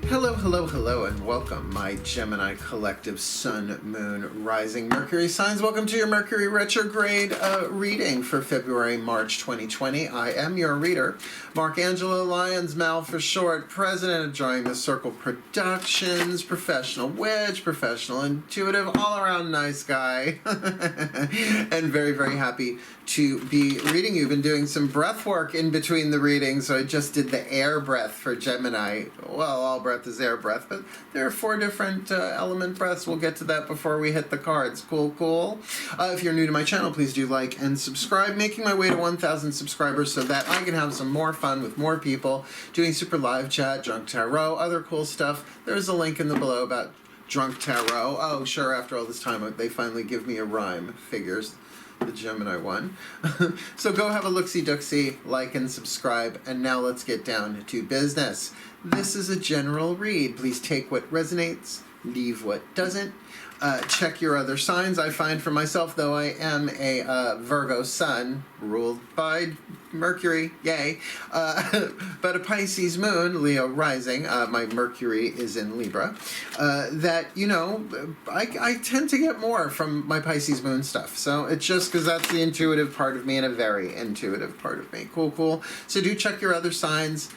Hello, hello, hello, and welcome, my Gemini collective Sun, Moon, Rising, Mercury signs. Welcome to your Mercury Retrograde reading for February, March 2020. I am your reader, Mark-Angelo Lyons, Mal for short, president of DrawingTheCircle Productions, professional witch, professional intuitive, all-around nice guy, and very, very happy to be reading you. Been doing some breath work in between the readings. So I just did the air breath for Gemini. Well, all breath is air breath, but there are 4 different element breaths. We'll get to that before we hit the cards. Cool, cool. If you're new to my channel, please do like and subscribe. Making my way to 1,000 subscribers so that I can have some more fun with more people, doing super live chat, drunk tarot, other cool stuff. There's a link in the below about drunk tarot. Oh, sure, after all this time, they finally give me a rhyme. Figures. The Gemini one. So go have a look-see-duck-see, like and subscribe, and now let's get down to business. This is a general read. Please take what resonates, leave what doesn't. Check your other signs. I find for myself, though I am a Virgo sun, ruled by Mercury, yay, but a Pisces moon, Leo rising, my Mercury is in Libra, that, you know, I tend to get more from my Pisces moon stuff. So it's just because that's the intuitive part of me and a very intuitive part of me. Cool, cool. So do check your other signs.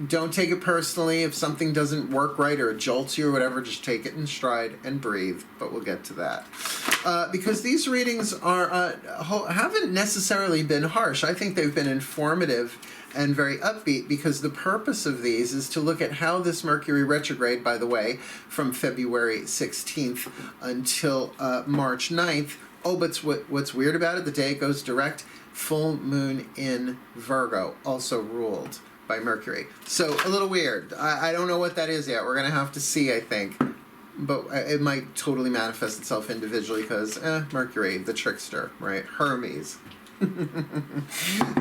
Don't take it personally if something doesn't work right or it jolts you or whatever. Just take it in stride and breathe, but we'll get to that. Because these readings are haven't necessarily been harsh. I think they've been informative and very upbeat, because the purpose of these is to look at how this Mercury retrograde, by the way, from February 16th until March 9th. Oh, but what's weird about it, the day it goes direct, full moon in Virgo, also ruled by Mercury. So a little weird. I don't know what that is yet. We're going to have to see, I think. But it might totally manifest itself individually because, Mercury, the trickster, right? Hermes.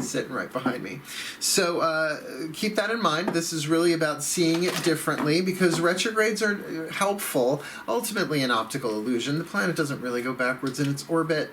Sitting right behind me. So keep that in mind. This is really about seeing it differently, because retrogrades are helpful. Ultimately an optical illusion. The planet doesn't really go backwards in its orbit.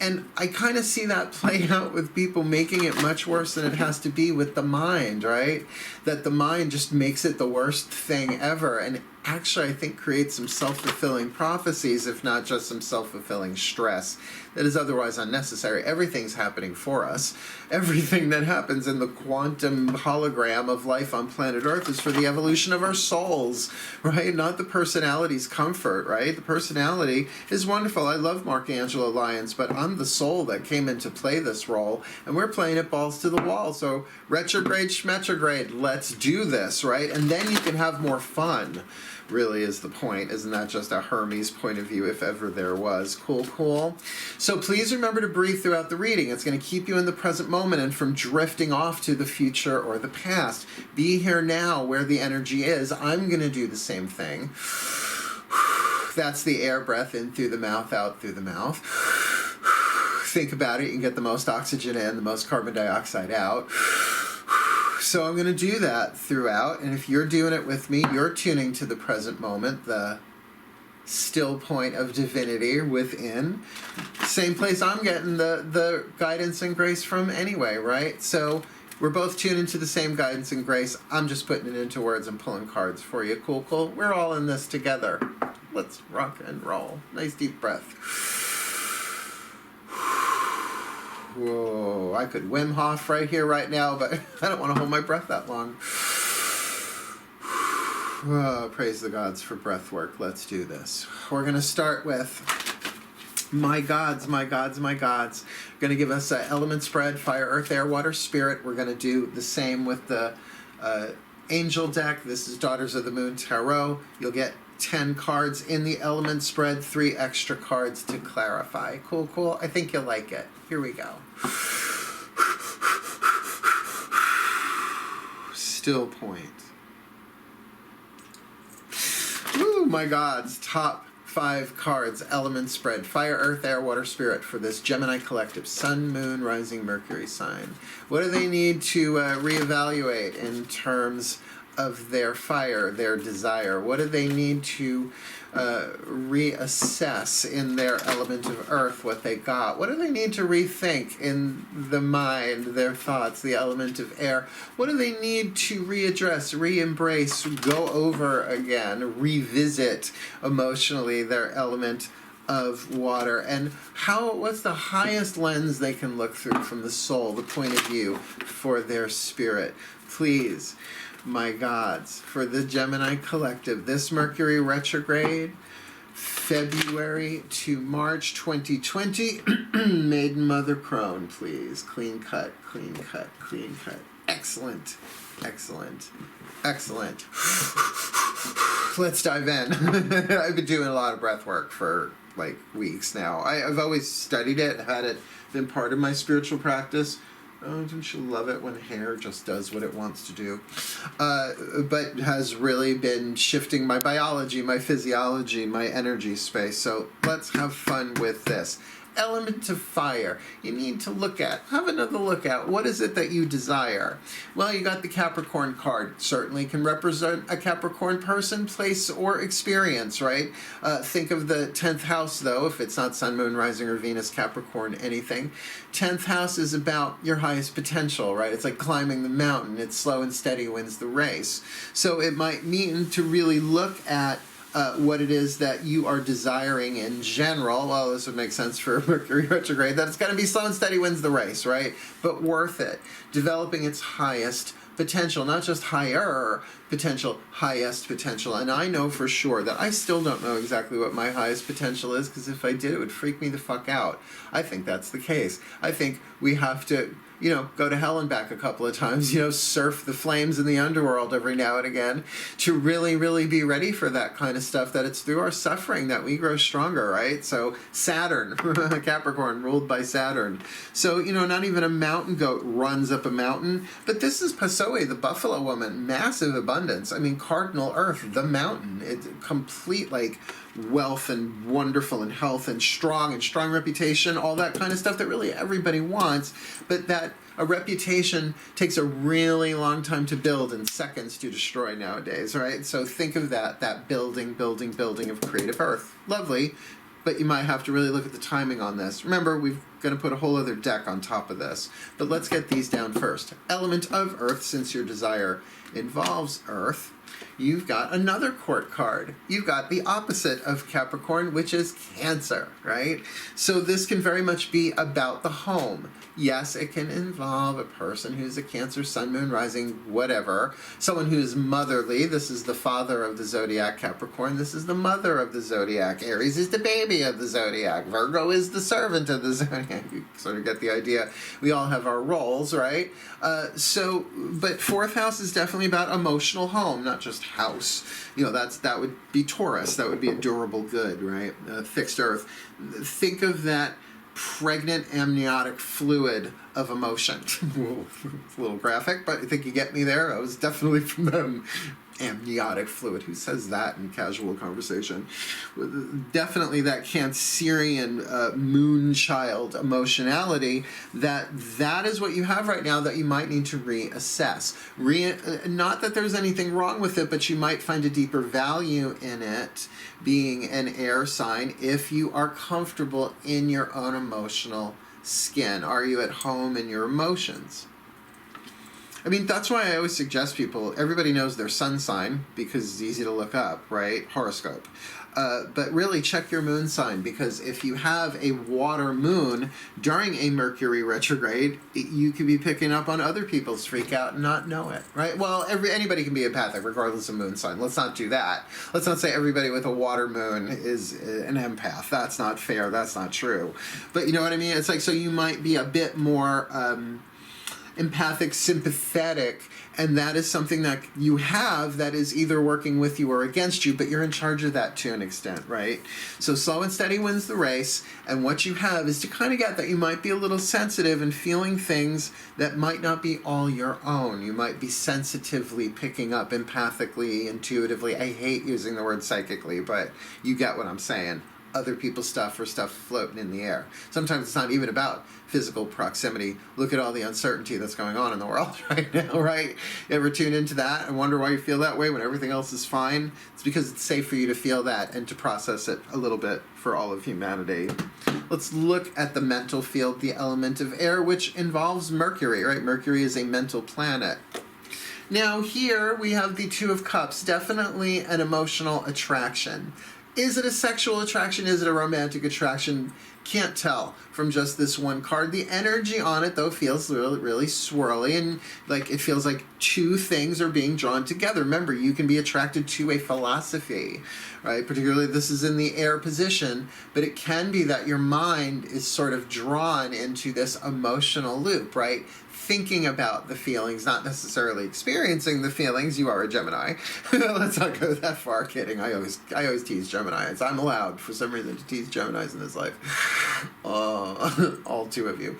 And I kind of see that play out with people making it much worse than it has to be with the mind, right? That the mind just makes it the worst thing ever. And actually, I think creates some self-fulfilling prophecies, if not just some self-fulfilling stress that is otherwise unnecessary. Everything's happening for us. Everything that happens in the quantum hologram of life on planet Earth is for the evolution of our souls, right? Not the personality's comfort, right? The personality is wonderful. I love Mark-Angelo Lyons, but I'm the soul that came in to play this role, and we're playing it balls to the wall. So retrograde, schmetrograde, let's do this, right? And then you can have more fun, really is the point. Isn't that just a Hermes point of view, if ever there was? Cool, cool. So please remember to breathe throughout the reading. It's going to keep you in the present moment and from drifting off to the future or the past. Be here now where the energy is. I'm going to do the same thing. That's the air breath in through the mouth, out through the mouth. Think about it. You can get the most oxygen in, the most carbon dioxide out. So I'm going to do that throughout, and if you're doing it with me, you're tuning to the present moment, the still point of divinity within. Same place I'm getting the guidance and grace from anyway, right? So we're both tuned into the same guidance and grace. I'm just putting it into words and pulling cards for you. Cool, cool. We're all in this together. Let's rock and roll. Nice deep breath. Whoa, I could Wim Hof right here, right now, but I don't want to hold my breath that long. Oh, praise the gods for breath work. Let's do this. We're going to start with my gods, my gods, my gods. Going to give us an element spread, fire, earth, air, water, spirit. We're going to do the same with the angel deck. This is Daughters of the Moon Tarot. You'll get 10 cards in the element spread, 3 extra cards to clarify. Cool, cool. I think you'll like it. Here we go. Still point. Ooh, my gods. Top 5 cards, element spread, fire, earth, air, water, spirit for this Gemini collective, Sun, Moon, Rising, Mercury sign. What do they need to reevaluate in terms of their fire, their desire? What do they need to reassess in their element of earth, what they got? What do they need to rethink in the mind, their thoughts, the element of air? What do they need to readdress, re-embrace, go over again, revisit emotionally their element of water? And what's the highest lens they can look through from the soul, the point of view for their spirit? Please, my gods, for the Gemini collective, this Mercury retrograde, February to March 2020, Maiden Mother Crone, please. Clean cut, clean cut, clean cut. Excellent, excellent, excellent. Let's dive in. I've been doing a lot of breath work for like weeks now. I've always studied it, had it been part of my spiritual practice. Oh, don't you love it when hair just does what it wants to do? But has really been shifting my biology, my physiology, my energy space. So let's have fun with this. Element of fire. You need to look at. Have another look at. What is it that you desire? Well, you got the Capricorn card. Certainly can represent a Capricorn person, place, or experience, right? Think of the 10th house, though, if it's not Sun, Moon, Rising, or Venus, Capricorn, anything. 10th house is about your highest potential, right? It's like climbing the mountain. It's slow and steady wins the race. So it might mean to really look at what it is that you are desiring in general. Well, this would make sense for Mercury retrograde, that it's going to be slow and steady wins the race, right? But worth it. Developing its highest potential, not just higher potential, highest potential. And I know for sure that I still don't know exactly what my highest potential is, because if I did, it would freak me the fuck out. I think that's the case. I think we have to, go to hell and back a couple of times, surf the flames in the underworld every now and again to really, really be ready for that kind of stuff, that it's through our suffering that we grow stronger, right? So Saturn, Capricorn, ruled by Saturn. So, not even a mountain goat runs up a mountain, but this is Pasoe, the buffalo woman, massive abundance. I mean, cardinal earth, the mountain, it's complete, wealth and wonderful and health and strong reputation, all that kind of stuff that really everybody wants, but that a reputation takes a really long time to build and seconds to destroy nowadays, right? So think of that building of creative earth. Lovely, but you might have to really look at the timing on this. Remember, we're going to put a whole other deck on top of this, but let's get these down first. Element of earth, since your desire involves earth, you've got another court card. You've got the opposite of Capricorn, which is Cancer, right? So this can very much be about the home. Yes, it can involve a person who's a Cancer, Sun, Moon, Rising, whatever. Someone who's motherly. This is the father of the zodiac, Capricorn. This is the mother of the zodiac. Aries is the baby of the zodiac. Virgo is the servant of the zodiac. You sort of get the idea. We all have our roles, right? But fourth house is definitely about emotional home, not just house. That would be Taurus. That would be a durable good, right? Fixed earth. Think of that pregnant amniotic fluid of emotion. It's a little graphic, but I think you get me there. That was definitely from them. Amniotic fluid. Who says that in casual conversation? Definitely that Cancerian moon child emotionality. That is what you have right now that you might need to reassess. Not that there's anything wrong with it, but you might find a deeper value in it being an air sign if you are comfortable in your own emotional skin. Are you at home in your emotions? I mean, that's why I always suggest people, everybody knows their sun sign because it's easy to look up, right? Horoscope. But really check your moon sign, because if you have a water moon during a Mercury retrograde, you could be picking up on other people's freak out and not know it, right? Well, anybody can be empathic regardless of moon sign. Let's not do that. Let's not say everybody with a water moon is an empath. That's not fair. That's not true. But you know what I mean? It's like, so you might be a bit more empathic, sympathetic, and that is something that you have that is either working with you or against you, but you're in charge of that to an extent, right? So slow and steady wins the race, and what you have is to kind of get that you might be a little sensitive and feeling things that might not be all your own. You might be sensitively picking up, empathically, intuitively. I hate using the word psychically, but you get what I'm saying. other people's stuff or stuff floating in the air. Sometimes it's not even about physical proximity. Look at all the uncertainty that's going on in the world right now, right? You ever tune into that and wonder why you feel that way when everything else is fine? It's because it's safe for you to feel that and to process it a little bit for all of humanity. Let's look at the mental field, the element of air, which involves Mercury, right? Mercury is a mental planet. Now here we have the Two of Cups, definitely an emotional attraction. Is it a sexual attraction? Is it a romantic attraction? Can't tell from just this one card. The energy on it, though, feels really, really swirly, and like it feels like two things are being drawn together. Remember, you can be attracted to a philosophy, right? Particularly this is in the air position, but it can be that your mind is sort of drawn into this emotional loop, right? Thinking about the feelings, not necessarily experiencing the feelings. You are a Gemini. Let's not go that far. Kidding. I always tease Geminis. I'm allowed for some reason to tease Geminis in this life. All two of you.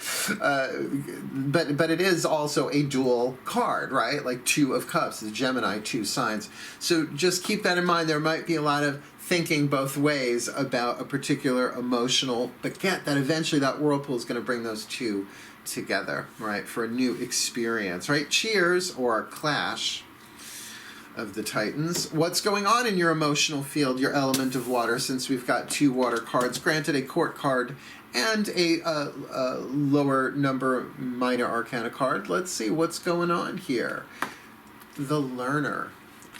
But it is also a dual card, right? Like Two of Cups, the Gemini, two signs. So just keep that in mind. There might be a lot of thinking both ways about a particular emotional, but get that eventually that whirlpool is going to bring those two together, right, for a new experience, right? Cheers, or clash of the Titans. What's going on in your emotional field, your element of water, since we've got two water cards, granted a court card and a lower number minor arcana card. Let's see what's going on here. The Learner.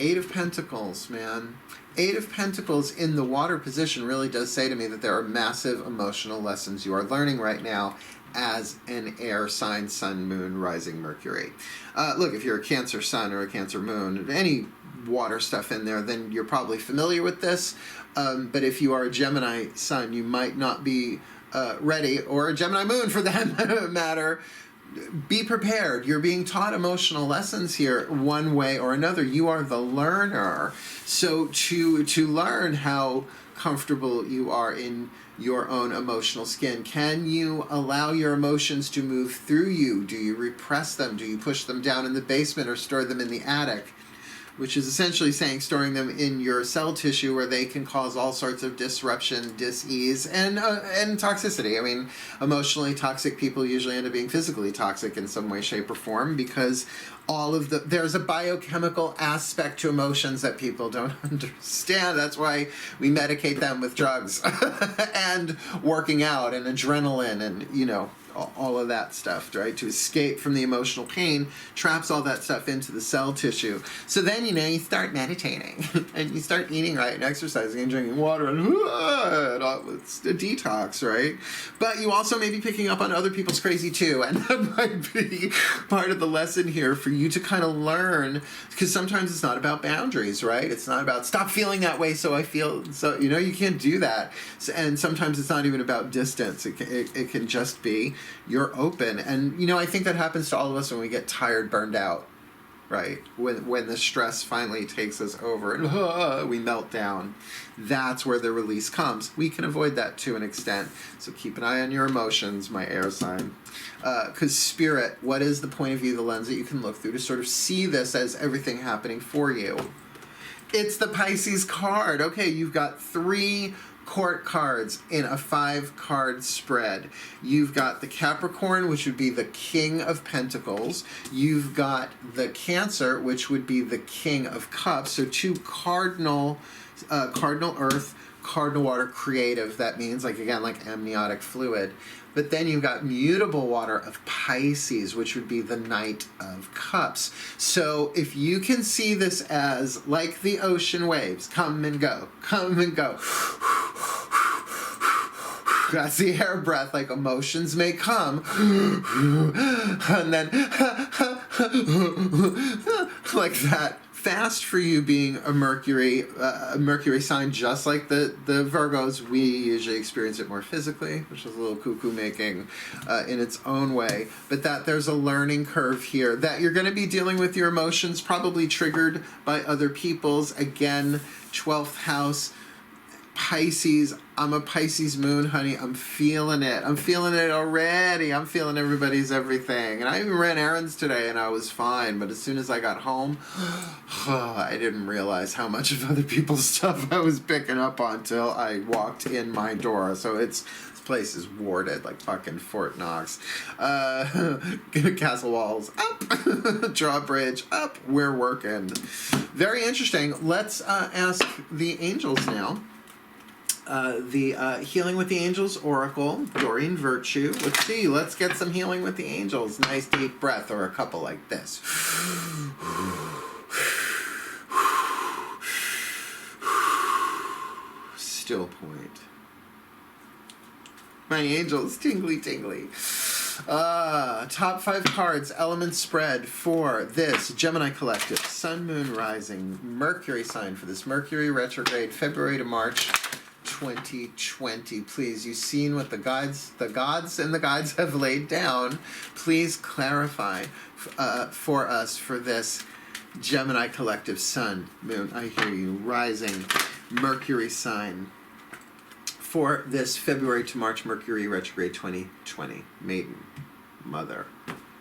Eight of Pentacles, man. Eight of Pentacles in the water position really does say to me that there are massive emotional lessons you are learning right now as an air sign, sun, moon, rising Mercury. Look, if you're a Cancer sun or a Cancer moon, any water stuff in there, then you're probably familiar with this. But if you are a Gemini sun, you might not be ready, or a Gemini moon for that matter. Be prepared. You're being taught emotional lessons here one way or another. You are the learner. So to learn how comfortable you are in your own emotional skin, can you allow your emotions to move through you? Do you repress them? Do you push them down in the basement or store them in the attic? Which is essentially saying storing them in your cell tissue where they can cause all sorts of disruption, dis-ease, and toxicity. I mean, emotionally toxic people usually end up being physically toxic in some way, shape, or form, because there's a biochemical aspect to emotions that people don't understand. That's why we medicate them with drugs and working out and adrenaline and, all of that stuff, right? To escape from the emotional pain, traps all that stuff into the cell tissue. So then, you start meditating and you start eating right and exercising and drinking water and it's a detox, right? But you also may be picking up on other people's crazy too, and that might be part of the lesson here for you to kind of learn, because sometimes it's not about boundaries, right? It's not about stop feeling that way so I feel, so, you can't do that. And sometimes it's not even about distance. It can just be you're open. And, I think that happens to all of us when we get tired, burned out, right? When the stress finally takes us over and we melt down. That's where the release comes. We can avoid that to an extent. So keep an eye on your emotions, my air sign. Because Spirit, what is the point of view, the lens that you can look through to sort of see this as everything happening for you? It's the Pisces card. Okay, you've got 3 court cards in a 5-card spread. You've got the Capricorn, which would be the King of Pentacles. You've got the Cancer, which would be the King of Cups. So 2 cardinal earth, cardinal water, creative. That means like amniotic fluid. But then you've got mutable water of Pisces, which would be the Knight of Cups. So if you can see this as like the ocean waves, come and go, come and go. That's the air breath, like emotions may come. And then like that. Fast for you being a Mercury sign, just like the Virgos. We usually experience it more physically, which is a little cuckoo making in its own way. But that there's a learning curve here, that you're going to be dealing with your emotions, probably triggered by other people's. Again, 12th house. Pisces. I'm a Pisces moon, honey. I'm feeling it. I'm feeling it already. I'm feeling everybody's everything. And I even ran errands today and I was fine. But as soon as I got home, I didn't realize how much of other people's stuff I was picking up on till I walked in my door. So this place is warded like fucking Fort Knox. Castle walls up. Drawbridge up. We're working. Very interesting. Let's ask the angels now. The Healing with the Angels Oracle, Doreen Virtue. Let's see. Let's get some healing with the angels. Nice deep breath, or a couple like this. Still point. My angels, tingly, tingly. Top 5 cards, element spread for this Gemini Collective, Sun, Moon, Rising, Mercury sign for this Mercury Retrograde, February to March 2020. Please, you've seen what the gods and the guides have laid down. Please clarify for us for this Gemini Collective, Sun, Moon, I hear you, Rising, Mercury sign for this February to March Mercury Retrograde 2020. Maiden, Mother,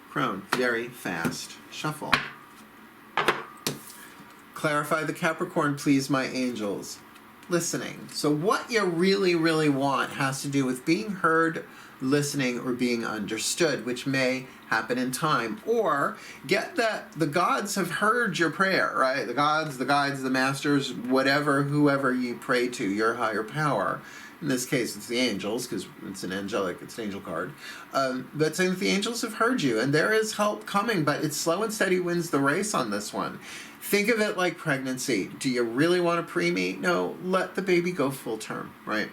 Crone. Very fast. Shuffle. Clarify the Capricorn, please, my angels. Listening. So what you really, really want has to do with being heard, listening, or being understood, which may happen in time. Or get that the gods have heard your prayer, right? The gods, the guides, the masters, whatever, whoever you pray to, your higher power. In this case, it's the angels, because it's an angel card. But saying that the angels have heard you, and there is help coming, but it's slow and steady wins the race on this one. Think of it like pregnancy. Do you really want a preemie? No, let the baby go full term, right?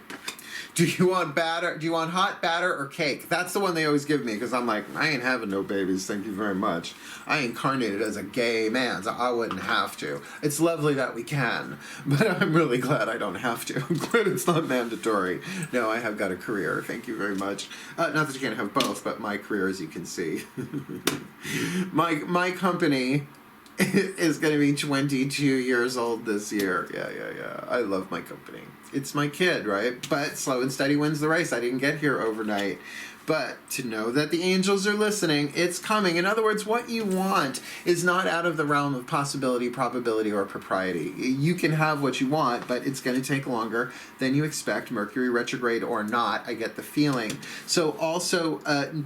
Do you want batter? Do you want hot batter or cake? That's the one they always give me, because I'm like, I ain't having no babies, thank you very much. I incarnated as a gay man, so I wouldn't have to. It's lovely that we can, but I'm really glad I don't have to. I'm glad it's not mandatory. No, I have got a career, thank you very much. Not that you can't have both, but my career, as you can see. My company is going to be 22 years old this year. Yeah. I love my company. It's my kid, right? But slow and steady wins the race. I didn't get here overnight. But to know that the angels are listening, it's coming. In other words, what you want is not out of the realm of possibility, probability, or propriety. You can have what you want, but it's going to take longer than you expect, Mercury retrograde or not. I get the feeling. So also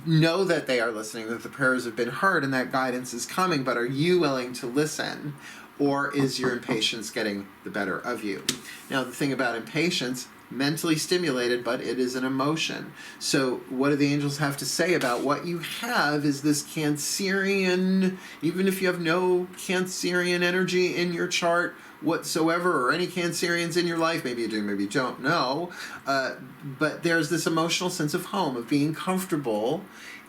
know that they are listening, that the prayers have been heard, and that guidance is coming. But are you willing to listen? Or is your impatience getting the better of you? Now, the thing about impatience, mentally stimulated, but it is an emotion. So what do the angels have to say about what you have is this Cancerian, even if you have no Cancerian energy in your chart whatsoever, or any Cancerians in your life, maybe you do, maybe you don't know, but there's this emotional sense of home, of being comfortable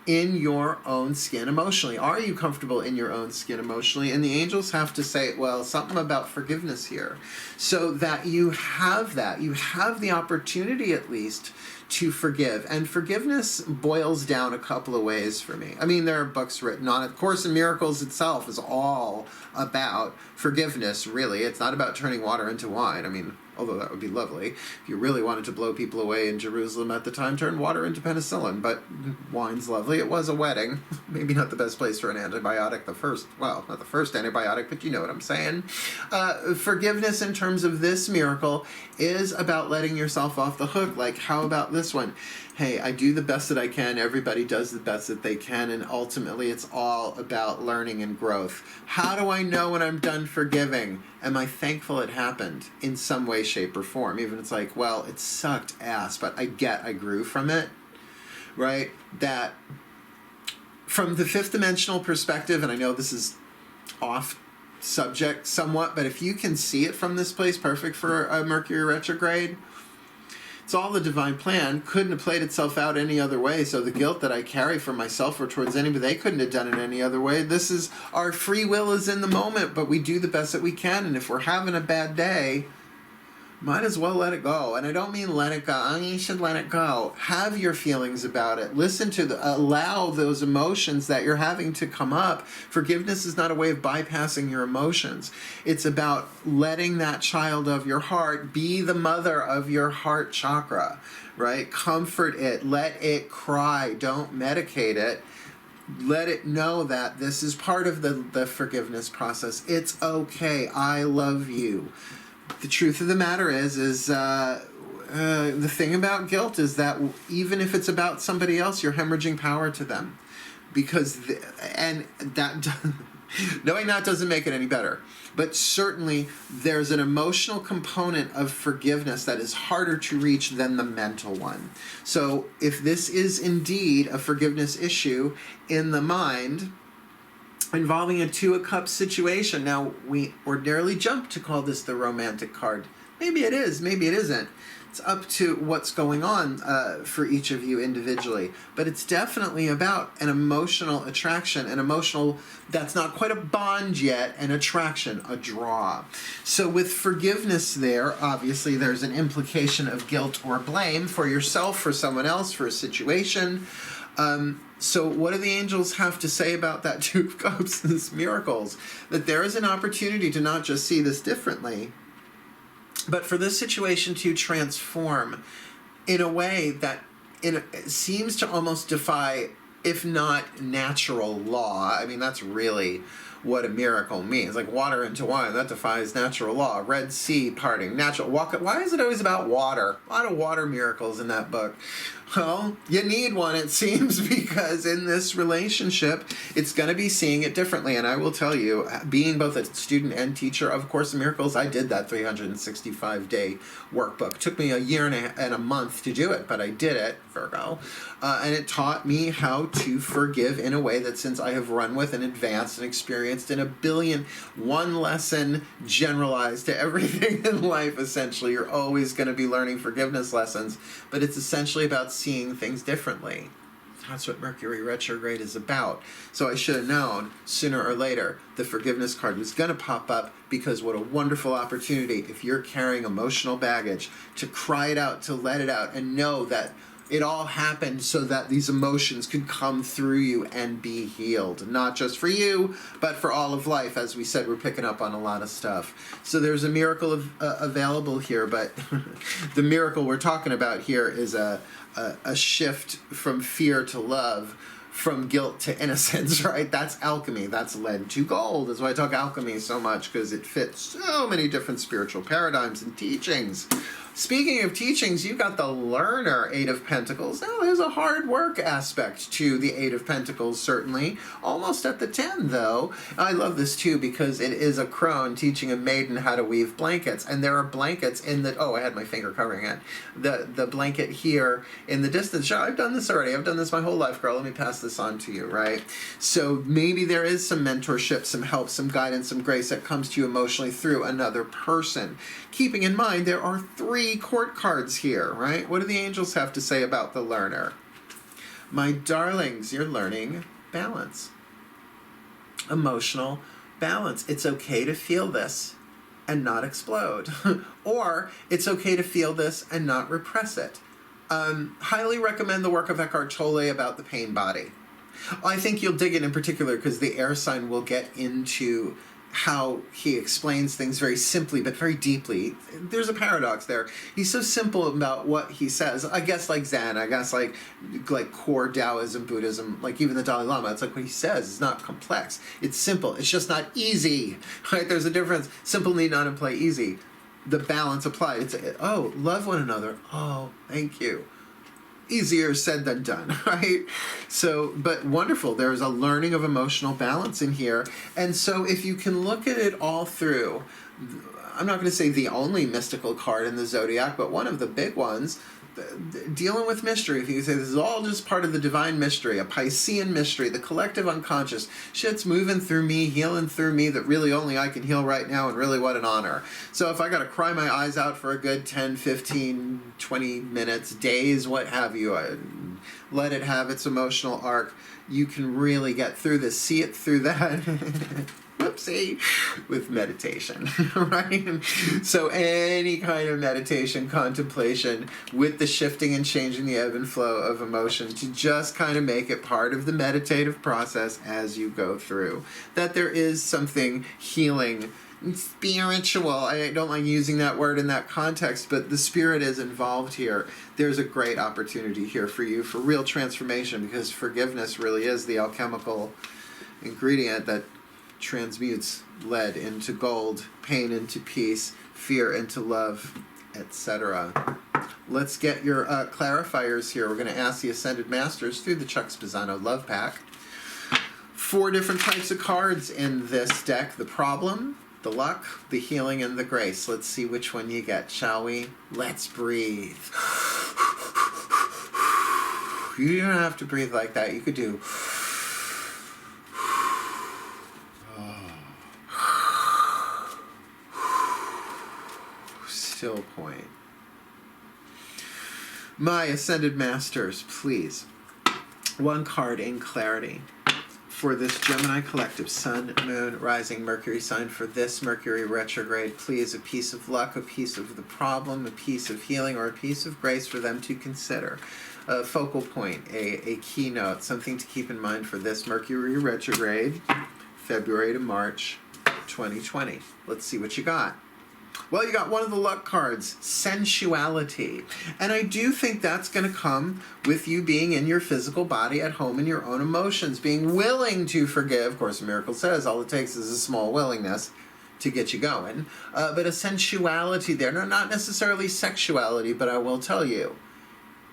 in your own skin emotionally. Are you comfortable in your own skin emotionally? And the angels have to say, well, something about forgiveness here. So that you have that. You have the opportunity, at least, to forgive. And forgiveness boils down a couple of ways for me. I mean, there are books written on it. Course in Miracles itself is all about forgiveness, really. It's not about turning water into wine. I mean, although that would be lovely. If you really wanted to blow people away in Jerusalem at the time, turn water into penicillin. But wine's lovely. It was a wedding. Maybe not the best place for an antibiotic. Not the first antibiotic, but you know what I'm saying. Forgiveness in terms of this miracle is about letting yourself off the hook. Like, how about this one? Hey, I do the best that I can. Everybody does the best that they can. And ultimately, it's all about learning and growth. How do I know when I'm done forgiving? Am I thankful it happened in some way, shape, or form? Even if it's like, well, it sucked ass, but I grew from it, right? That from the fifth dimensional perspective, and I know this is off subject somewhat, but if you can see it from this place, perfect for a Mercury retrograde, it's all the divine plan. Couldn't have played itself out any other way. So the guilt that I carry for myself or towards anybody, they couldn't have done it any other way. This is, our free will is in the moment, but we do the best that we can. And if we're having a bad day, Might as well let it go. And I don't mean let it go. I mean, you should let it go. Have your feelings about it. Listen to allow those emotions that you're having to come up. Forgiveness is not a way of bypassing your emotions. It's about letting that child of your heart be the mother of your heart chakra, right? Comfort it. Let it cry. Don't medicate it. Let it know that this is part of the forgiveness process. It's okay. I love you. The truth of the matter is the thing about guilt is that even if it's about somebody else, you're hemorrhaging power to them, because knowing that doesn't make it any better. But certainly there's an emotional component of forgiveness that is harder to reach than the mental one. So if this is indeed a forgiveness issue in the mind, involving a Two of Cups situation. Now, we ordinarily jump to call this the romantic card. Maybe it is, maybe it isn't. It's up to what's going on for each of you individually. But it's definitely about an emotional attraction, an emotional, that's not quite a bond yet, an attraction, a draw. So with forgiveness there, obviously there's an implication of guilt or blame for yourself, for someone else, for a situation. So what do the angels have to say about that Two of Cups and this miracles? That there is an opportunity to not just see this differently, but for this situation to transform in a way that seems to almost defy, if not natural law. I mean, that's really what a miracle means. Like water into wine, that defies natural law. Red Sea parting, natural. Why is it always about water? A lot of water miracles in that book. Well, you need one, it seems, because in this relationship, it's going to be seeing it differently. And I will tell you, being both a student and teacher of Course in Miracles, I did that 365-day workbook. It took me a year and a month to do it, but I did it, Virgo. And it taught me how to forgive in a way that, since I have run with and advanced and experienced in one lesson generalized to everything in life, essentially. You're always going to be learning forgiveness lessons, but it's essentially about seeing things differently. That's what Mercury Retrograde is about. So I should have known sooner or later the forgiveness card was going to pop up, because what a wonderful opportunity, if you're carrying emotional baggage, to cry it out, to let it out, and know that it all happened so that these emotions could come through you and be healed. Not just for you, but for all of life. As we said, we're picking up on a lot of stuff. So there's a miracle available here, but the miracle we're talking about here is a shift from fear to love, from guilt to innocence, right? That's alchemy. That's lead to gold. That's why I talk alchemy so much, because it fits so many different spiritual paradigms and teachings. Speaking of teachings, you got the learner, Eight of Pentacles. Now, there's a hard work aspect to the Eight of Pentacles, certainly. Almost at the 10, though. I love this, too, because it is a crone teaching a maiden how to weave blankets. And there are blankets in the... Oh, I had my finger covering it. The blanket here in the distance. Sure, I've done this already. I've done this my whole life, girl. Let me pass this on to you, right? So maybe there is some mentorship, some help, some guidance, some grace that comes to you emotionally through another person. Keeping in mind, there are 3 court cards here, right? What do the angels have to say about the learner? My darlings, you're learning balance. Emotional balance. It's okay to feel this and not explode. Or it's okay to feel this and not repress it. Highly recommend the work of Eckhart Tolle about the pain body. I think you'll dig it in particular because the air sign will get into how he explains things very simply but very deeply. There's a paradox there. He's so simple about what he says. I guess like Zen, I guess like core Taoism, Buddhism, like even the Dalai Lama, it's like what he says is not complex. It's simple. It's just not easy, right? There's a difference. Simple need not imply easy. The balance applied. It's, oh, love one another. Oh, thank you. Easier said than done, right? So, but wonderful. There's a learning of emotional balance in here. And so if you can look at it all through, I'm not going to say the only mystical card in the zodiac, but one of the big ones, dealing with mystery. If you can say this is all just part of the divine mystery, a Piscean mystery, the collective unconscious, shit's moving through me, healing through me that really only I can heal right now, and really what an honor. So if I got to cry my eyes out for a good 10, 15, 20 minutes, days, what have you, let it have its emotional arc, you can really get through this, see it through that. whoopsie, with meditation, right? So any kind of meditation, contemplation, with the shifting and changing the ebb and flow of emotion, to just kind of make it part of the meditative process as you go through. That there is something healing, spiritual. I don't like using that word in that context, but the spirit is involved here. There's a great opportunity here for you for real transformation, because forgiveness really is the alchemical ingredient that transmutes lead into gold, pain into peace, fear into love, etc. Let's get your clarifiers here. We're going to ask the Ascended Masters through the Chuck Spezzano Love Pack. 4 different types of cards in this deck: the problem, the luck, the healing, and the grace. Let's see which one you get, shall we? Let's breathe. You don't have to breathe like that. You could do... still point. My Ascended Masters, please. 1 card in clarity for this Gemini collective, Sun, Moon, Rising, Mercury sign, for this Mercury retrograde. Please, a piece of luck, a piece of the problem, a piece of healing, or a piece of grace for them to consider. A focal point, a keynote, something to keep in mind for this Mercury retrograde, February to March 2020. Let's see what you got. Well, you got one of the luck cards, sensuality. And I do think that's going to come with you being in your physical body at home in your own emotions, being willing to forgive. Of course, the miracle says all it takes is a small willingness to get you going. But a sensuality there. No, not necessarily sexuality, but I will tell you,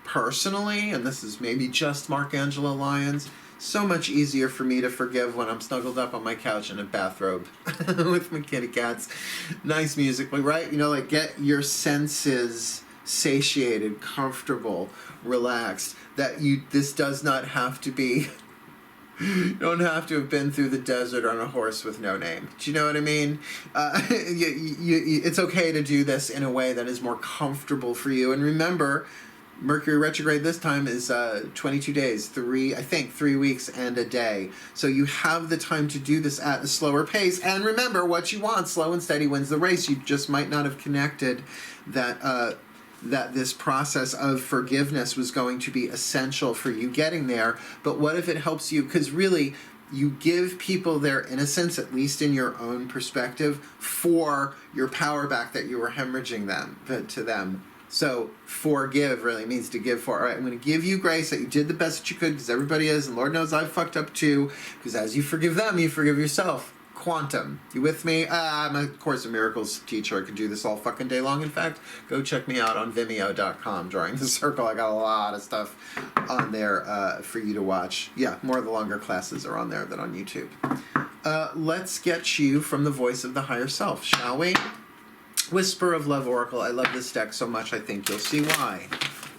personally, and this is maybe just Markangelo Lyons, so much easier for me to forgive when I'm snuggled up on my couch in a bathrobe with my kitty cats. Nice music, right? You know, like get your senses satiated, comfortable, relaxed. That this does not have to be, you don't have to have been through the desert on a horse with no name. Do you know what I mean? It's okay to do this in a way that is more comfortable for you. And remember, Mercury retrograde this time is 22 days, 3 weeks and a day. So you have the time to do this at a slower pace. And remember what you want, slow and steady wins the race. You just might not have connected that this process of forgiveness was going to be essential for you getting there. But what if it helps you? Because really, you give people their innocence, at least in your own perspective, for your power back that you were hemorrhaging to them. So forgive really means to give for. All right, I'm going to give you grace that you did the best that you could, because everybody is, and Lord knows I've fucked up too, because as you forgive them, you forgive yourself. Quantum. You with me? I'm a Course in Miracles teacher. I could do this all fucking day long. In fact, go check me out on VIMEO.com, DrawingTheCircle. I got a lot of stuff on there for you to watch. Yeah, more of the longer classes are on there than on YouTube. Let's get you from the voice of the higher self, shall we? Whisper of Love Oracle. I love this deck so much, I think you'll see why.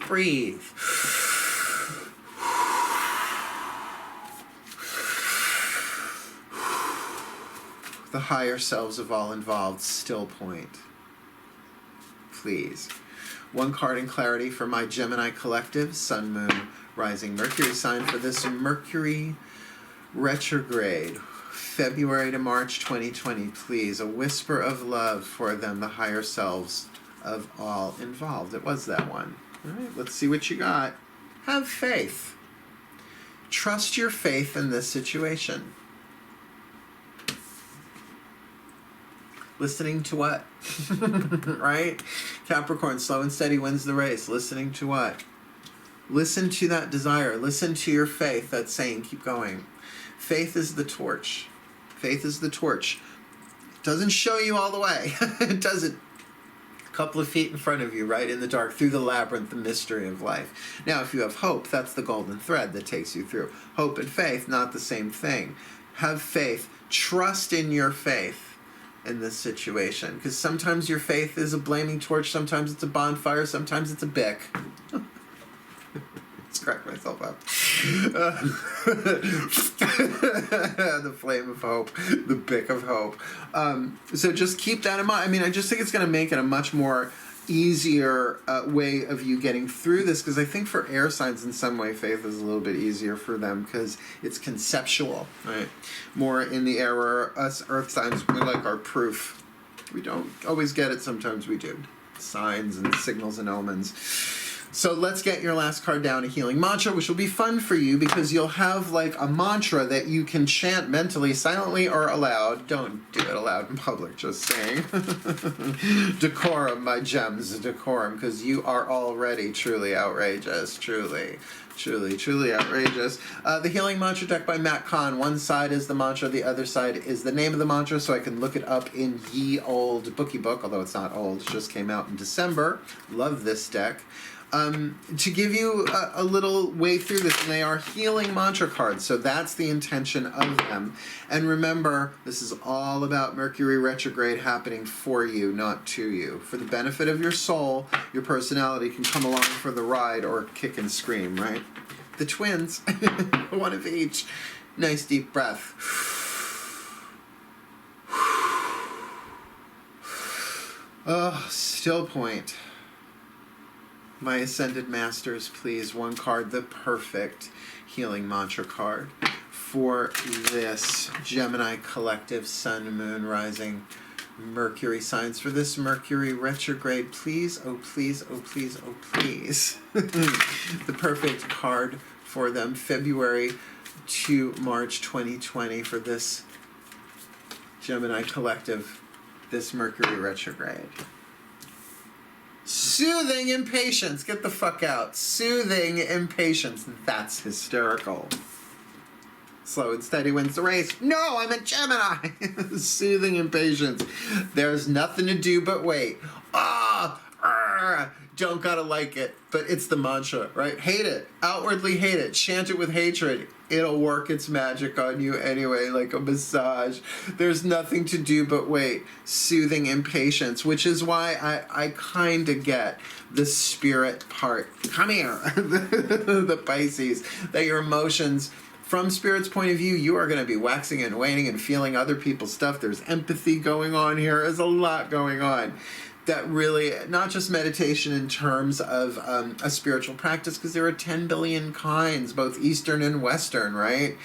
Breathe. The higher selves of all involved, still point. Please. 1 card in clarity for my Gemini collective, Sun, Moon, Rising, Mercury sign, for this Mercury retrograde, February to March 2020, please. A whisper of love for them, the higher selves of all involved. It was that one. All right, let's see what you got. Have faith. Trust your faith in this situation. Listening to what? Right? Capricorn, slow and steady wins the race. Listening to what? Listen to that desire. Listen to your faith that's saying, keep going. Faith is the torch. Faith is the torch. It doesn't show you all the way. It doesn't. A couple of feet in front of you, right in the dark, through the labyrinth, the mystery of life. Now, if you have hope, that's the golden thread that takes you through. Hope and faith, not the same thing. Have faith. Trust in your faith in this situation. Because sometimes your faith is a blaming torch, sometimes it's a bonfire, sometimes it's a bick. Let's crack myself up. The flame of hope, the bick of hope. So just keep that in mind. I mean, I just think it's going to make it a much more easier way of you getting through this, because I think for air signs in some way faith is a little bit easier for them because it's conceptual, right? More in the air, where us earth signs, we like our proof. We don't always get it, sometimes we do. Signs and signals and omens. So let's get your last card down, a healing mantra, which will be fun for you because you'll have like a mantra that you can chant mentally, silently, or aloud. Don't do it aloud in public, just saying. Decorum, my gems, decorum, because you are already truly outrageous, truly outrageous. The healing mantra deck by Matt Kahn. One side is the mantra, the other side is the name of the mantra, so I can look it up in ye old bookie book, although it's not old, it just came out in December. Love this deck. To give you a little way through this, and they are healing mantra cards, so that's the intention of them. And remember, this is all about Mercury retrograde happening for you, not to you. For the benefit of your soul, your personality can come along for the ride or kick and scream, right? The twins, one of each. Nice deep breath. Oh, still point. My Ascended Masters, please, one card, the perfect healing mantra card for this Gemini collective Sun, Moon, Rising, Mercury signs. For this Mercury retrograde, please, oh please, oh please, oh please. The perfect card for them, February to March 2020, for this Gemini collective, this Mercury retrograde. Soothing impatience. Get the fuck out. Soothing impatience. That's hysterical. Slow and steady wins the race. No, I'm a Gemini. Soothing impatience. There's nothing to do but wait. Don't gotta like it, but it's the mantra, right? Hate it. Outwardly hate it. Chant it with hatred. It'll work its magic on you anyway, like a massage. There's nothing to do but wait. Soothing impatience, which is why I kind of get the spirit part. Come here, the Pisces, that your emotions, from Spirit's point of view, you are going to be waxing and waning and feeling other people's stuff. There's empathy going on here. There's a lot going on. That really, not just meditation in terms of a spiritual practice, because there are 10 billion kinds, both Eastern and Western, right?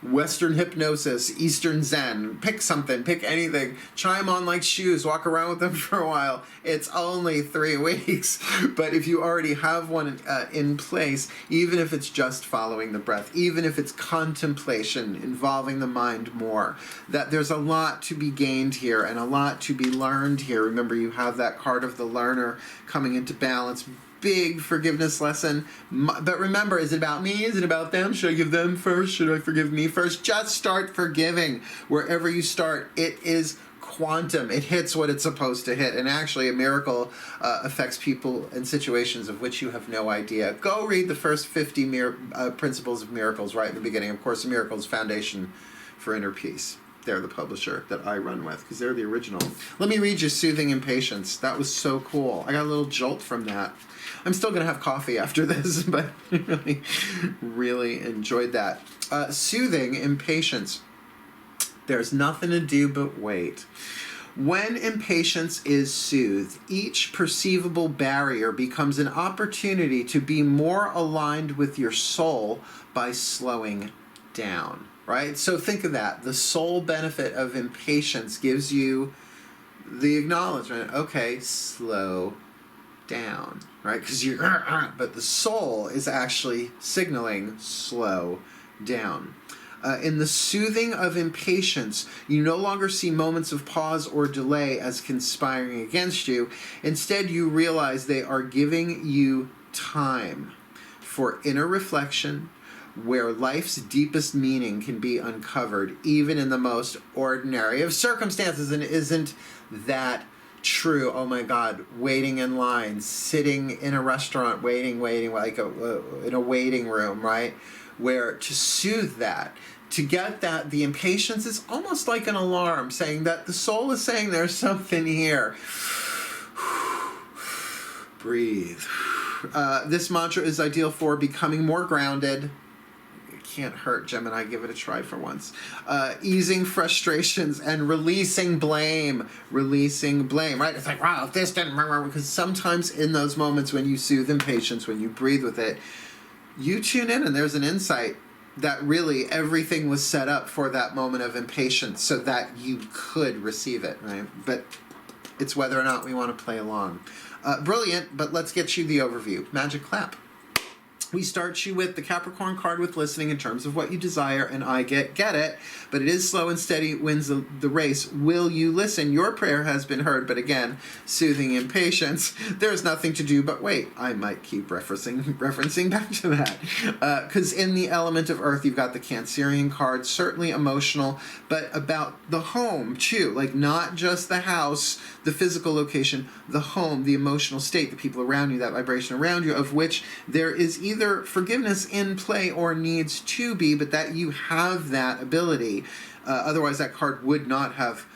Western hypnosis, Eastern Zen, pick something, pick anything, try them on like shoes, walk around with them for a while. It's only 3 weeks, but if you already have one in place, even if it's just following the breath, even if it's contemplation, involving the mind more, that there's a lot to be gained here and a lot to be learned here. Remember, you have that card of the learner coming into balance. Big forgiveness lesson. But remember, is it about me? Is it about them? Should I give them first? Should I forgive me first? Just start forgiving. Wherever you start, it is quantum. It hits what it's supposed to hit. And actually, a miracle affects people in situations of which you have no idea. Go read the first 50 principles of miracles right in the beginning. Of course, Miracles Foundation for Inner Peace. They're the publisher that I run with, because they're the original. Let me read you Soothing Impatience. That was so cool. I got a little jolt from that. I'm still going to have coffee after this, but really enjoyed that. Soothing Impatience. There's nothing to do but wait. When impatience is soothed, each perceivable barrier becomes an opportunity to be more aligned with your soul by slowing down. Right? So think of that. The sole benefit of impatience gives you the acknowledgement, okay, slow down, right? Because you're, but the soul is actually signaling slow down. In the soothing of impatience, you no longer see moments of pause or delay as conspiring against you. Instead, you realize they are giving you time for inner reflection, where life's deepest meaning can be uncovered, even in the most ordinary of circumstances. And isn't that true? Oh my God, waiting in line, sitting in a restaurant, waiting, like in a waiting room, right? Where to soothe that, to get that, the impatience is almost like an alarm saying that the soul is saying there's something here. Breathe. This mantra is ideal for becoming more grounded, can't hurt, Gemini. Give it a try for once. Easing frustrations and releasing blame. Releasing blame, right? It's like, wow, if this didn't... Because sometimes in those moments when you soothe impatience, when you breathe with it, you tune in and there's an insight that really everything was set up for that moment of impatience so that you could receive it, right? But it's whether or not we want to play along. Brilliant, but let's get you the overview. Magic clap. We start you with the Capricorn card with listening in terms of what you desire, and I get it, but it is slow and steady wins the race. Will you listen? Your prayer has been heard, but again, soothing impatience. There's nothing to do but wait. I might keep referencing back to that. Because in the element of earth, you've got the Cancerian card, certainly emotional, but about the home too. Like not just the house, the physical location, the home, the emotional state, the people around you, that vibration around you, of which there is either forgiveness in play or needs to be, but that you have that ability. Otherwise, that card would not have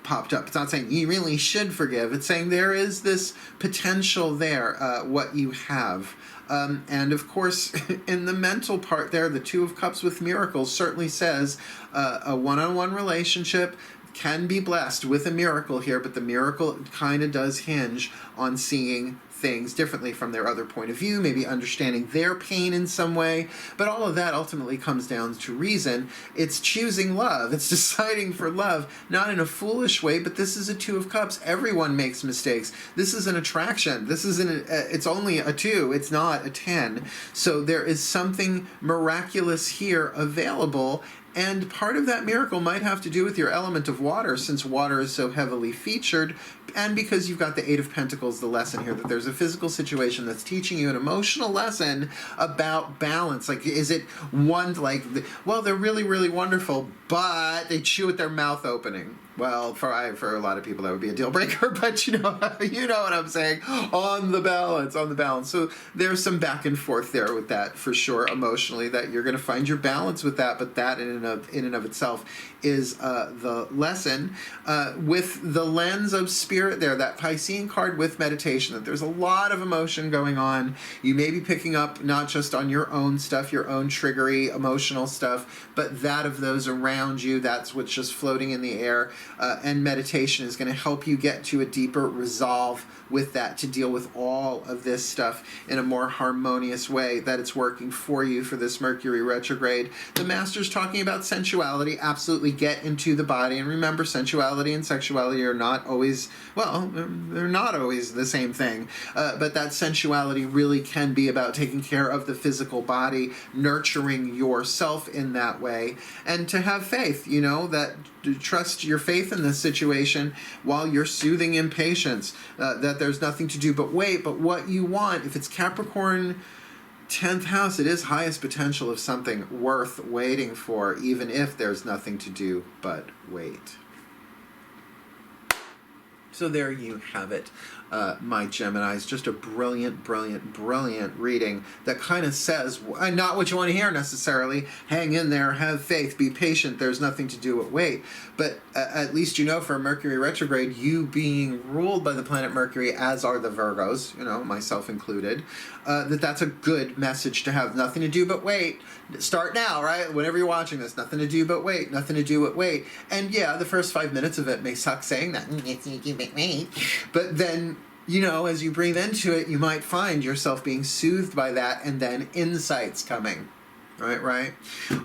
popped up. It's not saying you really should forgive. It's saying there is this potential there, what you have. And of course, in the mental part there, the Two of Cups with miracles certainly says a one-on-one relationship can be blessed with a miracle here, but the miracle kind of does hinge on seeing things differently from their other point of view, maybe understanding their pain in some way. But all of that ultimately comes down to reason. It's choosing love. It's deciding for love, not in a foolish way, but this is a Two of Cups. Everyone makes mistakes. This is an attraction. This isn't, it's only a 2. It's not a 10. So there is something miraculous here available. And part of that miracle might have to do with your element of water, since water is so heavily featured, and because you've got the Eight of Pentacles, the lesson here, that there's a physical situation that's teaching you an emotional lesson about balance. Like, is it one, like, well, they're really, really wonderful, but they chew with their mouth opening. Well, for a lot of people, that would be a deal breaker, but you know what I'm saying, on the balance. So there's some back and forth there with that, for sure, emotionally, that you're going to find your balance with that, but that in and of itself is the lesson. With the lens of spirit there, that Piscean card with meditation, that there's a lot of emotion going on. You may be picking up not just on your own stuff, your own triggery, emotional stuff, but that of those around you. That's what's just floating in the air. And meditation is going to help you get to a deeper resolve with that, to deal with all of this stuff in a more harmonious way, that it's working for you for this Mercury retrograde. The Master's talking about sensuality. Absolutely get into the body. And remember, sensuality and sexuality are not always, well, they're not always the same thing. But that sensuality really can be about taking care of the physical body, nurturing yourself in that way, and to have faith, that trust your faith in this situation while you're soothing impatience, that there's nothing to do but wait. But what you want, if it's Capricorn 10th house, it is highest potential of something worth waiting for, even if there's nothing to do but wait. So there you have it, my Geminis. Just a brilliant, brilliant, brilliant reading that kind of says, not what you want to hear necessarily, hang in there, have faith, be patient, there's nothing to do but wait. But at least for Mercury retrograde, you being ruled by the planet Mercury, as are the Virgos, myself included, that's a good message to have. Nothing to do but wait. Start now, right? Whenever you're watching this, nothing to do but wait, nothing to do but wait. And yeah, the first 5 minutes of it may suck saying that, but then, as you breathe into it, you might find yourself being soothed by that, and then insights coming. Right.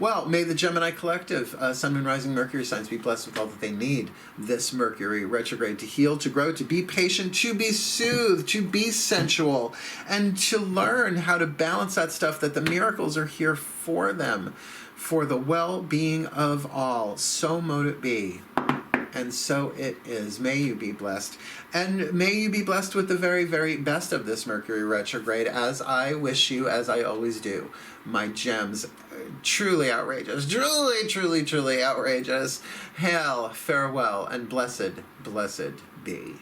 Well, may the Gemini collective, Sun, Moon, Rising, Mercury signs be blessed with all that they need this Mercury retrograde, to heal, to grow, to be patient, to be soothed, to be sensual, and to learn how to balance that stuff, that the miracles are here for them, for the well-being of all. So mote it be. And so it is. May you be blessed. And may you be blessed with the very, very best of this Mercury retrograde, as I wish you, as I always do. My gems, truly outrageous. Truly, truly, truly outrageous. Hail, farewell, and blessed, blessed be.